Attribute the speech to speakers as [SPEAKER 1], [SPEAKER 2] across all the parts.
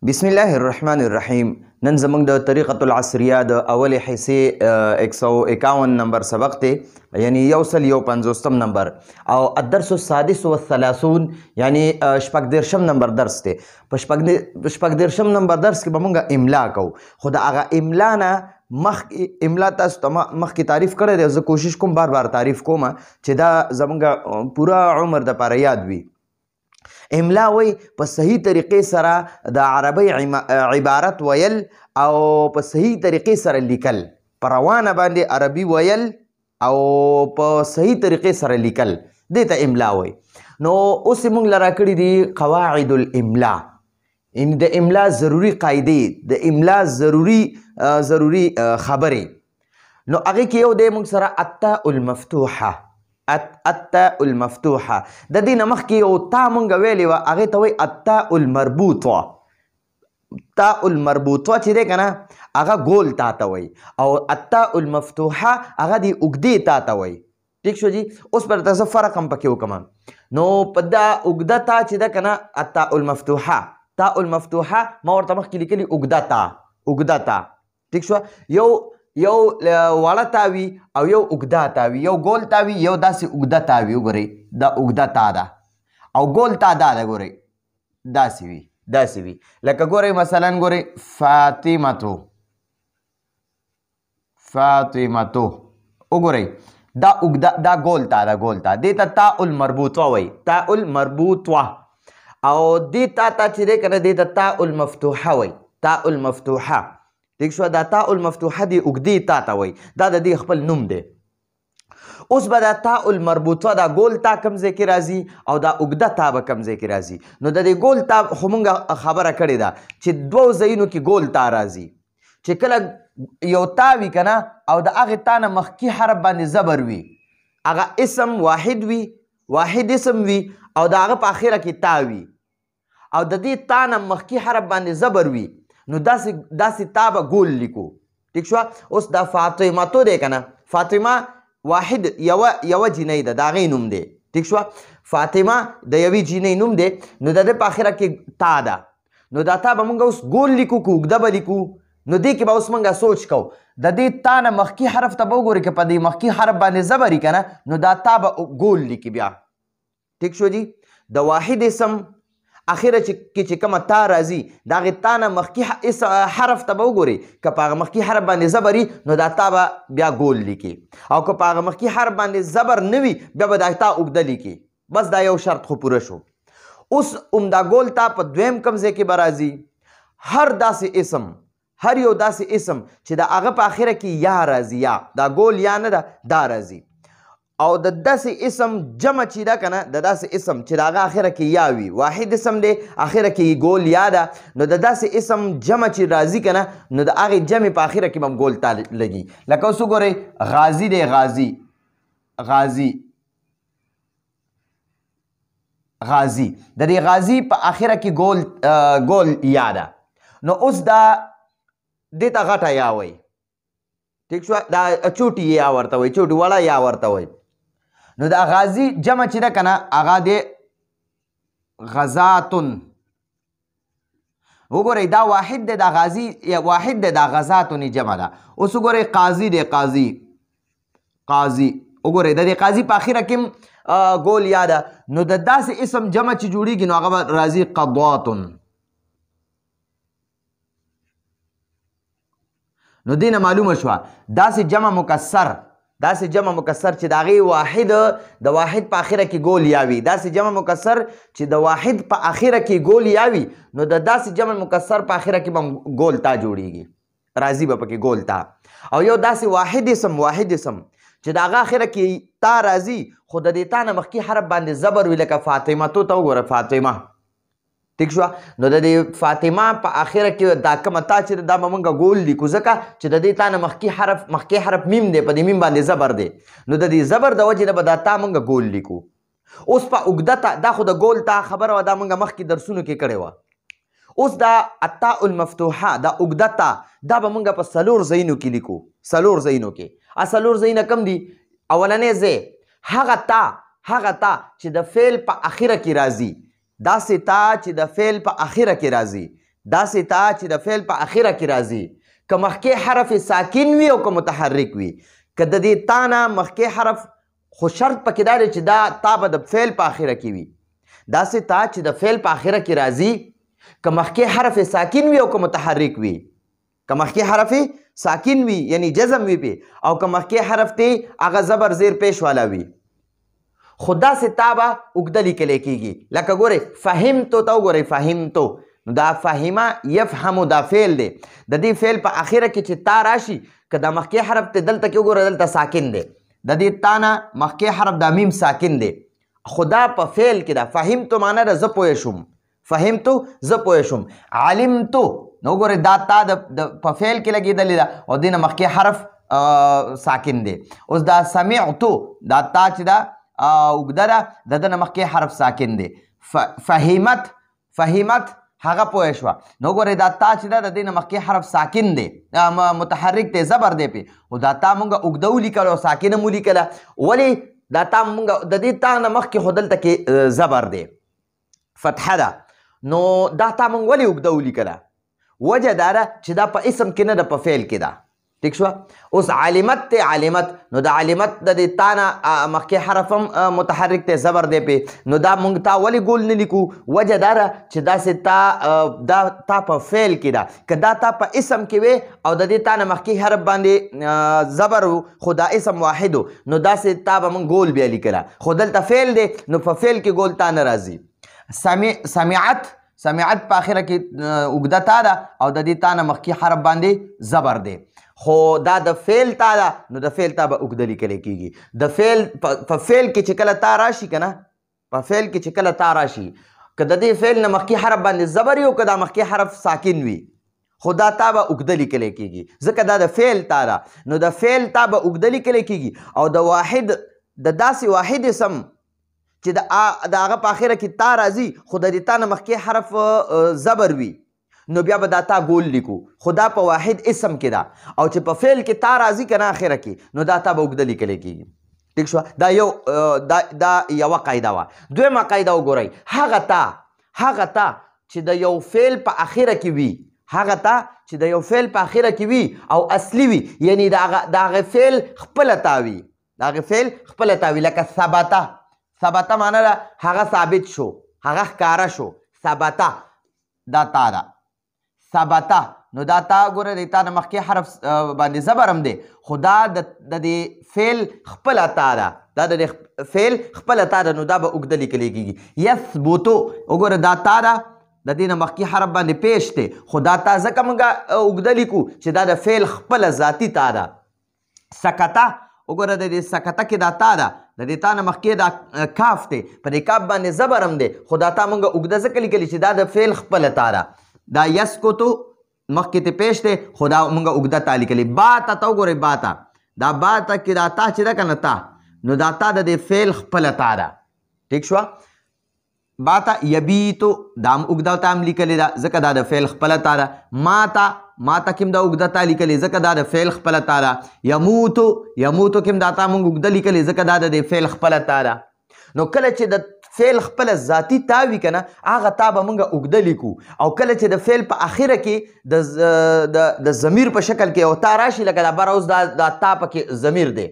[SPEAKER 1] بسم الله الرحمن الرحیم. نن زموږ د طریقة العصریه د اولې حصې 151 نمبر سبق دی، یعنی 151 نمبر، او الدرس السادس والثلاثون یعنی شپږ نمبر درس دی. په شپږ نمبر درس کې به موږ املا کوو، خو د هغه املا نه مخکې املا تاسو ته مخکې تعریف کړی دی. زه کوشش کوم بار بار تعریف کوم چې دا زموږ پوره عمر دپاره یاد وي. املا وی په صحیح طریقې سره د عربی عبارت ویل او په صحیح طریقې سره لیکل، په روانه باندې عربي ویل او په صحیح طریقې سره لیکل، دې ته املا وی. نو اوس موږ لرا کړي دي قواعد الاملا، یعنی د املا ضروری قاعدې، د املا ضروری خبرې. نو هغې کې یو دی موږ سره التاء المفتوحه، التاء المفتوحه. د دې نه مخکې یو تا مونږ ویلې وه، هغې ته وایي التاء المربوطه. تاء المربوطه چې دی که نه، هغه ګول تا ته وایي، او التاء المفتوحه هغه د اوږدې تا ته وایي. ټیک شو جي. اوس به درته زه فرق هم پکې وکړم. نو په دا اوږده تا چې ده که نه، التاء المفتوحه، تاء المفتوحه ما ورته مخکې لیکلي اوږده تا، اوږده تا. ټیک شوه. یو وړه تا وي او یو اوږده تا وي، یو ګول تا وي، یو داسې اوږده تا وي. وګورئ دا اوږده تا ده، او ګول تا دا ده. ګورئ داسې وي، داسې وي. لکه ګورئ مثلا ګورئ فاطمتو، فاطمتو. وګورئ دا اوږده، دا ګول تا ده، ګول تا. دې ته تاء المربوطه وایي، تاء المربوطه. او دې تا ته چې دی که نه، دې ته تاء المفتوحه وایي، تاء المفتوحه. ٹھیک شو. دا تاء المفتوحه دی اوږدې تا ته وایي، دا د دې خپل نوم دی. اوس به دا تاء المربوطه، دا ګول تا کوم ځای کې راځي او دا اوږده تا به کوم ځای کې راځي. نو د دې ګول تا خو مونږ خبره کړې ده چې دوو ځایونو کې ګول تا راځي. چې کله یو تا وي که نه، او د هغې تا نه مخکې حرف باندې زبر وي، هغه اسم واحد وي، واحد اسم وي، او د هغه په اخره کې تا وي، او د دې تا نه مخکې حرف باندې زبر وي، نو داسې تا به ګول لیکو. ټیک شوه. اوس دا فاطمتو دی که نه، فاطمه واحد یوه جینۍ ده، د هغې نوم دی. ټیک شوه. فاطمه د یوې جینۍ نوم دی، نو د دې په اخره کې تا ده. نو دا تا به مونږ اوس ګول لیکو که اوږده به لیکو. نو دې کې به اوس مونږ سوچ کوو، د دې تا نه مخکې حرف ته به وګورئ، که په دې مخکې حرف باندې زبر وي که نه، نو دا تا به ګول لیکي بیا. ټیک شو جي. د واحد اسم اخره چې کومه تا راځي، د هغې تا نه مخکې حرف ته به وګورئ، که په هغه مخکې حرف باندې زبر وي، نو دا تا به بیا ګول لیکي، او که په هغه مخکې حرف باندې زبر نه وي، بیا به دا تا اوږده لیکي. بس دا یو شرط خو پوره شو. اوس عمده ګول تا په دویم کوم ځای کې به راځي. هر داسې اسم، هر یو داسې اسم چې د هغه په اخره کې یا راځي، یا دا ګول یا نه ده، دا راځي. او د داسې اسم جمع چې ده که نه، د داسې اسم چې د هغه اخره کې یا وي، واحد اسم دی، اخره کې ګول یا ده، نو د داسې اسم جمع چې راځي که نه، نو د هغې جمع په اخره کې به هم ګول تا لګي. لکه اوس وګورئ غازي دی، غازي، غازي، غازي. د دې غازي په اخره کې ګول یا ده. نو اوس دا دې ته غټه یا وایي. ټیک شوه. دا چوټي یا ورته وایي، چوټي وړه یا ورته وایي. نو دا غازي جمع چې ده که نه، هغه دی غزاتن. وګورئ دا واحد دی، دا غازي واحد دی، دا غزاتن جمع ده. اوس وګورئ قاضي دی، قاضي، قاضي. وګورئ د دې قاضي په اخره کې ګول یا ده. نو د داسې اسم جمع چې جوړیږي، نو هغه به راځي قضاتن. نو دې نه معلومه شوه داسې جمع مکسر، داسې جمع مکسر چې د هغې واحد د واحد په اخره کې ګول یا وي، داسې جمع مکسر چې د واحد په اخره کې ګول یا وي، نو د داسې جمع مکسر په اخره کې به ګول تا جوړیږي، راځي به پکې ګول تا. او یو داسې واحد اسم، واحد اسم چې د هغه اخره کې تا راځي، خو د دې تا نه مخکې حرف باندې زبر وي، لکه فاطمتو ته وګوره، فاطمه. ٹھیک شوه. نو د دې فاطمه په اخره کې دا کومه تا چې دا به مونږ ګول لیکو، ځکه چې د دې تا نه مخکې حرف میم دی، په دې میم باندې زبر دی، نو د دې زبر د وجې نه به دا تا مونږ ګول لیکو. اوس په اوږده تا، دا خو د ګول تا خبره وه، دا مونږ مخکې درسونو کې کړې وه. اوس دا التاء المفتوحه، دا اوږده تا، دا به مونږ په څلور ځایونو کې لیکو، څلور ځایونو کې. څلور ځایونه کوم دي؟ اولنی ځای هغه تا چې د فعل په اخره کې راځي، داسې تا چې د فعل په اخره کې راځي، داسې تا چې د فعل په اخره کې راځي که مخکې حرف ساکن وي او که متحرک وي که د دې تا نه مخکې حرف خو شرط پکې دا دی چې دا تا به د فعل په اخره کې وي داسې تا چې د فعل په اخره کې راځي که مخکې حرف ساکن وي او که متحرک وي که مخکې حرف ساکن وي یعنی جزم وي پې او که مخکې حرف تی هغه زبر زیر پیش والا وي خو داسې تا به اوږده لیکلی کېږي لکه ګورئ فهمتو ته وګورئ فهمتو نو دا فهمه یفهمو دا فعل دی د دې فعل په اخره کې چې تا راشي که دا مخکې حرف ته دلته کې وګوره دلته ساکن دی د دې تا نه مخکې حرف دا میم ساکن دی خو دا په فعل کې ده فهمتو معنی ده زه پوه شوم فهمتو زه پوه شوم علمتو نو وګورئ دا تا په فعل کې لګېدلې ده او دې نه مخکې حرف ساکن دی اوس دا سمعتو دا تا چې ده اوږده ده د ده نه مخکې حرف ساکن دی فهمت هغه پوه شوه نو ګورئ دا تا چې ده د دې نه مخکې حرف ساکن دی متحرک دی زبر دی پې خو دا تا مونږ اوږده ولیکله او ساکنه مو لیکله ولې دا تا مونږ د دې تا نه مخکې خو دلته کې زبر دی فتحه ده نو دا تا مونږ ولې اوږده ولیکله وجه دا ده چې دا په اسم کې نه ده په فعل کې ده ٹھیک شو اوس علمت ته علمت نو د علمت د دې تا نه مخکې حرف هم متحرک ته زبر دی پې نو دا مونږ تا ولې ګول نه لیکو وجه دا ده چې داسې تا په فعل کې ده که دا تا په اسم کې وی او د دې تا نه مخکې حرف باندې زبر خو دا اسم واحد نو داسې تا به مونږ ګول بیا لیکله خو دلته فعل دی نو په فعل کې ګول تا نه راځي سمعت په اخره کې اوږده تا ده او د دې تا نه مخکې حرف باندې زبر دی خو دا د فعل تا ده نو د فعل تا به اوږده لیکلی کېږي د فعل په فعل کې چې کله تا راشي که نه په فعل کې چې کله تا راشي که د دې فعل نه مخکې حرف باندې زبر وي او که دا مخکې حرف ساکن وي خو دا تا به اوږده لیکلی کېږي ځکه دا د فعل تا ده نو د فعل تا به اوږده لیکلی کېږي او د واحد د داسې واحد اسم چې د هغه په اخره کې تا راځي خو د دې تا نه مخکې حرف زبر وي نو بیا به دا تا ګول لیکو خو دا په واحد اسم کې ده او چې په فعل کې تا راځي که نه اخره کې نو دا تا به اوږده لیکلی کېږي ټیک شوه دا یوه قاعده وه دویمه قاعده وګورئ هغه تا چې د یو فعل په اخره کې وي هغه تا چې د یو فعل په اخره کې وي او اصلي وي یعنی د هغه فعل خپله تا وي د هغې فعل خپله تا وي لکه ثبته معنی ده هغه ثابت شو هغه ښکاره شو ثبته دا تا ده ثبته نو دا تا ګوره د تا نه مخکې حرف باندې زبر هم دی خو دا د دې فعل خپله تا ده دا د دې فعل خپله تا ده نو دا به اوږده لیکلی کېږي یثبتو وګوره دا تا ده د دې نه مخکې حرف باندې پیش دی خو دا تا ځکه موږ اوږده لیکو چې دا د فعل خپله ذاتي تا ده سکته وګوره د دې سکته کې دا تا ده د دې تا نه مخکې دا کاف دی په دې کاف باندې زبر هم دی خو دا تا موږ اوږده ځکه لیکلي چې دا د فعل خپله تا ده دا یسکتو مخکې ته پیش دی خو دا مونږ اوږده تا لیکلې باته ته وګورئ باته دا باته کې دا تا چې ده که نه تا نو دا تا د دې فعل خپله تا ده ټیک شوه باته یبیتو دا هم اوږده تا هم لیکلې ده ځکه دا د فعل خپله تا ده ماته کې هم دا اوږده تا لیکلې ځکه دا د فعل خپله تا ده یموتو کې هم دا تا مونږ اوږده لیکلې ځکه دا د دې فعل خپله تا ده نو کله چې د فعل خپله ذاتي تا وي که نه هغه تا به مونږ اوږده لیکو او کله چې د فعل په اخره کې د ضمیر په شکل کې او تا راشي لکه دا بره اوس دا تا پکې ضمیر دی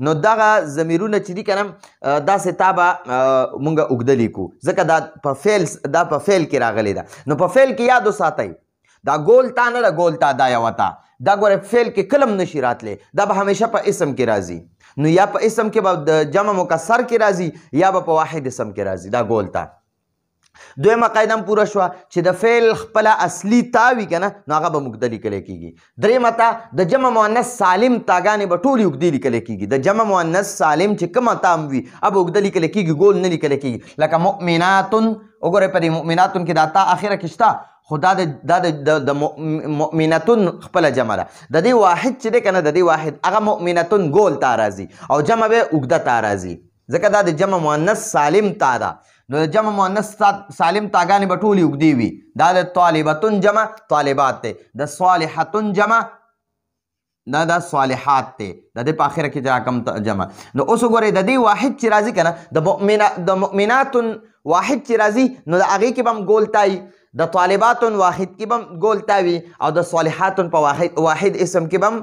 [SPEAKER 1] نو دغه ضمیرونه چې دي که نه داسې تا به مونږ اوږده لیکو ځکه دا په فعل کې راغلی ده نو په فعل کې یاد وساتئ دا ګول تا نه ده ګول تا دا یوه تا دا ګوره فعل کې کلم نشي راتلی دا به همیشه په اسم کې راځي نو یا په اسم کې به د جمع مکسر کې راځي یا به په واحد اسم کې راځي دا ګول تا دویمه قاعده هم پوره شوه چې د فعل خپله اصلي تا وي که نه نو هغه به اوږده لیکلی کېږي دریمه تا د جمع مؤنث سالم تاګانې به ټولې اوږدې لیکلی کېږي د جمع مؤنث سالم چې کومه تا هم وي هغه به اوږده لیکلی کېږي ګول نه لیکلی کېږي لکه مؤمناتن وګورئ په دې مؤمناتن کې دا تا اخره کې شته خو دا د مؤمنتون خپله جمع ده د دې واحد چې دی که نه د دې واحد هغه مؤمنتون ګول تا راځي او جمع به اوږده تا راځي ځکه دا د جمع مؤنث سالم تا ده نو د جمع مؤنث سالم تاګانې به ټولې اوږدې وي دا د طالبتون جمع طالبات دی د صالحتون جمع دا صالحات دی د دې په اخره کې کوم جمع نو اوس وګورئ د دې واحد چې راځي که نه د مؤمناتون واحد چې راځي نو د هغې کې به هم ګول تایي د طالباتن واحد کې بم ګول تاوي او د صالحاتن په واحد اسم کې بم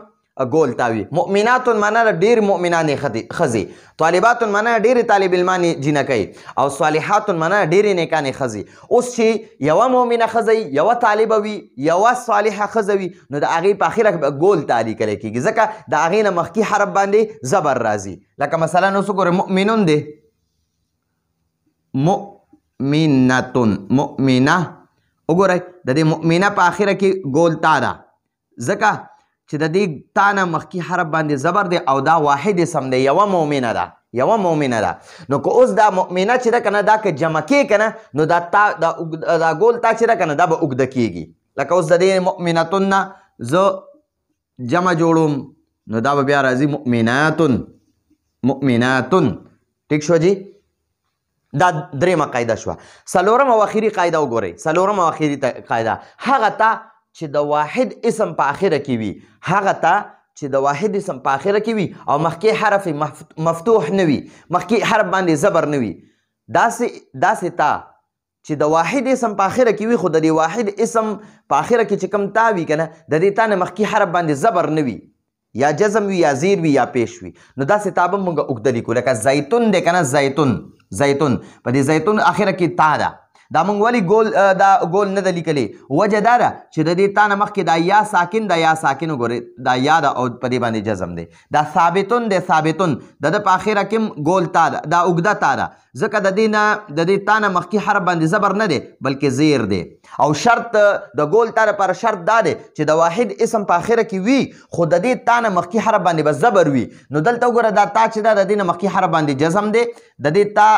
[SPEAKER 1] ګول تاوي. مؤمناتن معنا ډېر مؤمنانې ښځې، طالباتن معنا ډېرې طالب علمانې جینکۍ او صالحاتن معنا ډېرې نیکانې ښځې. اوس چې یوه مؤمنه ښځه یوه طالبه وي یوه صالحه ښځه وي نو د هغې په اخره کې ګول تا لیکلی کېږي ځکه د هغې نه مخکې حرف باندې زبر راځي. لکه مثلا اوس وګورئ مؤمنون دی مؤمنتون مؤمنه وګورئ د دې مؤمنه په اخره کې ګول تا ده ځکه چې د دې تا نه مخکې حرف باندې زبر دی او دا واحد اسم دی یوه مؤمنه ده یوه مؤمنه ده. نو که اوس دا مؤمنه چې ده که نه دا که جمع کې که نه نو دا ګول تا چې ده که نه دا به اوږده کېږي. لکه اوس د دې مؤمنتون نه زه جمع جوړوم نو دا به بیا راځي مؤمناتن مؤمناتن. ټیک شو جی؟ دا درېمه قاعده شوه. څلورمه او اخري قاعده وګورئ. څلورمه او اخري قاعده هغه ته چې د واحد اسم په اخره کې وي هغه ته چې د واحد اسم په اخره کې وي او مخکې حرف مفتوح نه وي مخکې حرف باندې زبر نه وي داسې تا چې د واحد اسم په اخره کې وي خو د دې واحد اسم په اخره کې چې کوم تا وي که نه د دې تا نه مخکې حرف باندې زبر نه وي یا جزم وي یا زیر وي یا پیش وي نو داسې تا به موږ اوږده لیکو. لکه زیتون دی که نه زیتون زیتون په دې زیتون اخره کې تا ده دا مونږ ولې دا ګول نه ده لیکلی وجه دا ده چې د دې تا نه مخکې دا یا ساکن ده یا ساکن وګورئ دا یا ده او په دې باندې جزم دی. دا ثابتون دی ثابتون د ده په اخره کې هم ګول تا ده دا اوږده تا ده ځکه د دې تا نه مخکې حرف باندې زبر نه دی بلکې زیر دی. او شرط د ګول تا لپاره شرط دا دی چې د واحد اسم په اخره کې وي خو د دې تا نه مخکې حرف باندې به زبر وي. نو دلته وګوره دا تا چې ده د دې نه مخکې حرف باندې جزم دی د دې تا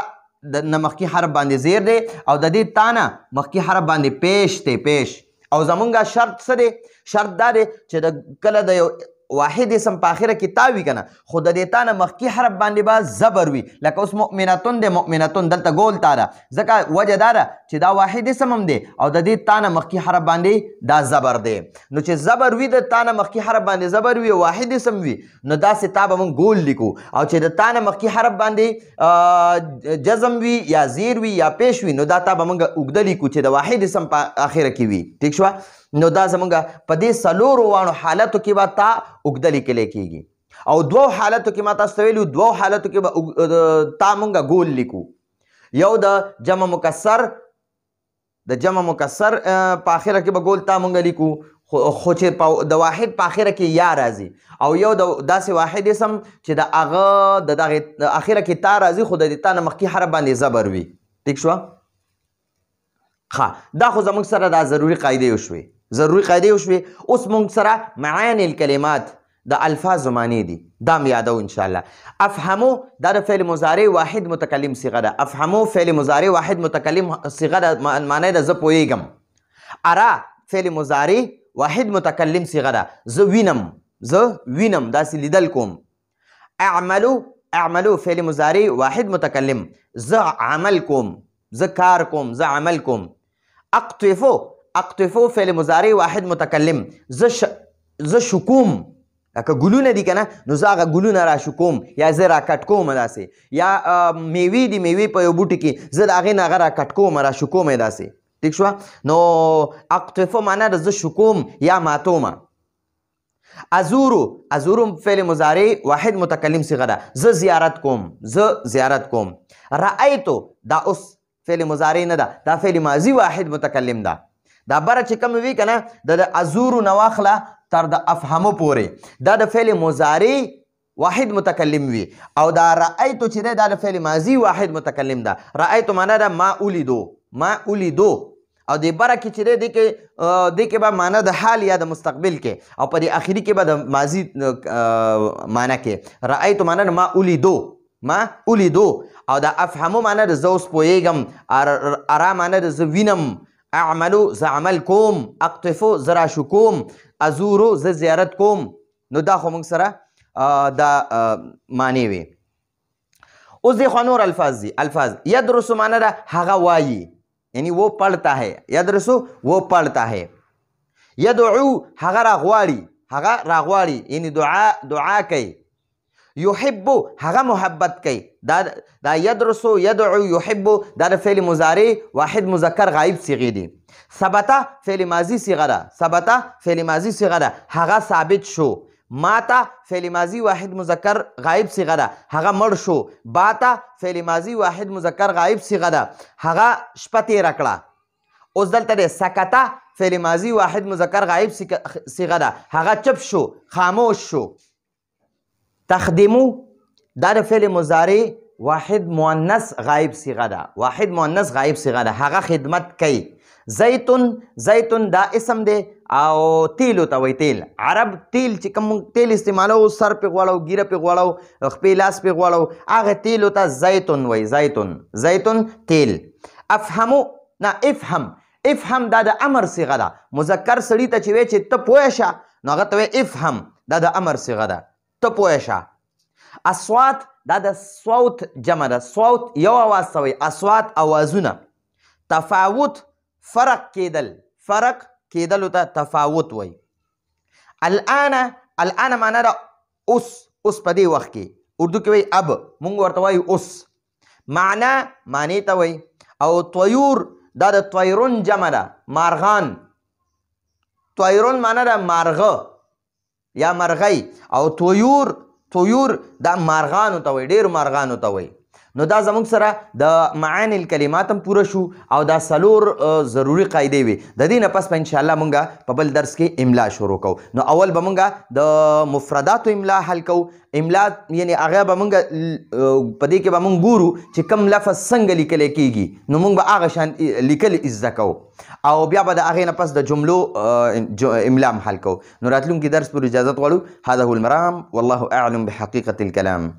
[SPEAKER 1] د نه مخکې حرف باندې زیر دی او د دې تا نه مخکې حرف باندې پیش دی پیش. او زمونږ شرط څه دی؟ شرط دا دی چې د کله د یو واحد اسم په اخره کې تا وي که نه خو د دې تا نه مخکې حرف باندې به زبر وي. لکه اوس مؤمنتون دی مؤمنتون دلته ګول تا ده ځکه وجه دا ده چې دا واحد اسم هم دی او د دې تا نه مخکې حرف باندې دا زبر دی. نو چې زبر وي د تا نه مخکې حرف باندې زبر وي واحد اسم وي نو داسې تا به موږ ګول لیکو. او چې د تا نه مخکې حرف باندې جزم وي یا زیر وي یا پیش وي نو دا تا به موږ اوږده لیکو چې د واحد اسم په اخره کې وي. ټیک شوه؟ نو دا زمونږ په دې څلورو واړو حالتو کې به تا اوږده لیکلی کېږي او دوو حالتو کې ما تاسو ته ویلي دوو حالتو کې به تا مونږ ګول لیکو. یو د جمع مکسر په اخره کې به ګول تا مونږ لیکو خو چې د واحد په اخره کې یا راځي او یو د داسې واحد اسم چې د هغه د دغې اخره کې تا راځي خو د دې تا نه مخکې حرف باندې زبر وي. ټیک شوه؟ ښه دا خو زموږ سره دا ضروري قاعدې وشوې اوس موږ سره معانی الکلمات د الفاظو معنی دي دا م یادو انشاءالله. افهمو دا د فعل مضارع واحد متکلم صیغه ده. افهمو فعل مضارع واحد متکلم صیغه ده معنی ده زه پوهیږم. ارا فعل مضارع واحد متکلم صیغه ده زه وینم داسې لیدل کوم. اعملو فعل مضارع واحد متکلم زه عمل کوم زه کار کوم زه عمل کوم. اقطفو فعل مضارع واحد متکلم زه شکوم لکه ګلونه دي که نه نو زه هغه ګلونه را شکوم یا زه را کټ کوم داسې یا میوې دي میوې په یو بوټي کې زه د هغې نه هغه را کټ کوم را شکوم یې داسې. ټیک شوه؟ نو اقطفو معنا د زه شکوم یا ماتومه. ازورو فعل مضارع واحد متکلم صیغه ده زه زیارت کوم. رأیتو دا اوس فعل مضارع نه ده دا فعل ماضی واحد متکلم ده. دا بره چې کوم وي که نه د ازورو نه واخله تر د افهمو پورې دا د فعل مضارع واحد متکلم وي او دا رأیتو چې دی دا د فعل ماضی واحد متکلم ده. رأیتو معنا ده ما اولیدو او د بره کې چې دی دې کې به معنا د حال یا د مستقبل کې او په دې اخري کې به د ماضي معنا کې. رأیتو معنا ده ما اولیدو او دا افهمو معنا ده زه اوس پوهیږم. ارا معنا ده زه وینم. اعملو زه عمل کوم. اقطفو زه را شکوم. ازورو زه زیارت کوم. نو دا خو موږ سره دا معنی وي. اوس دی خوا نور الفاظ دي. الفاظ یدرسو معنا ده هغه وایي یعنی وہ پڑھتا ہے. یدرسو وہ پڑھتا ہے. یدعو هغه راغواړي یعنی دعا کوي. یحب هغه محبت کوي دا یدرسو یدعو یحب دا د فعل مضارع واحد مذکر غایب صیغې دي. ثبته فعل ماضي صیغه ده، ثبته فعل ماضي صیغه ده، هغه ثابت شو. ماته فعل ماضي واحد مذکر غایب صیغه ده، هغه مړ شو. باته فعل ماضي واحد مذکر غایب صیغه ده، هغه شپه تېره کړه. اوس دلته دی سکته فعل ماضي واحد مذکر غایب صیغه ده، هغه چپ شو، خاموش شو. تخدمو دا د فعل مضارع واحد مؤنث غایب صیغه ده، واحد مؤنث غایب صیغه ده، هغه خدمت کوي. زیتون زیتون دا اسم دی او تیلو ته وایي تیل. عرب تیل چې کوم تیل استعمالو سر پې غواړو، ګیره پې غواړو، خپې لاس پې غواړو، هغه تیلو ته زیتون وایي. زیتون زیتون تیل. افهمو نه افهم، افهم دا د امر صیغه ده. مذکر سړي ته چې وایي چې ته پوه شه نو هغه ته وایي افهم، دا د امر صیغه ده، ته پوه شه. اصوات دا د صوت جمع ده، صوت یو اواز ته وایي، اصوات اوازونه. تفاوت فرق کېدل، فرق کېدلو ته تفاوت وایي. الان معنا ده اوس، اوس په دې وخت کې. اردو کې وایي اب، مونږ ورته وایو اوس. معنا معنی ته وایي. او طیور دا د طیرون جمع ده، مارغان. طیرون معنا ده مارغه یا مرغۍ، او طیور دا مارغانو ته وایي، ډېرو مارغانو ته وایي. نو دا زموږ سره د معانی الکلمات هم پوره شو او دا څلور ضروري قاعدې وي. د دې نه پس به انشاءالله مونږ په بل درس کې املا شروع کوو. نو اول به مونږ د مفرداتو املا حل کوو. املا یعنی هغه به مونږ په دې کې به مونږ ګورو چې کوم لفظ څنګه لیکلی کېږي، نو مونږ به هغه شان لیکل زده کوو او بیا به د هغې نه پس د جملو املا هم حل کوو. نو راتلونکي درس پورې اجازت غواړو. هذا هو المرام والله اعلم بحقیقة الكلام.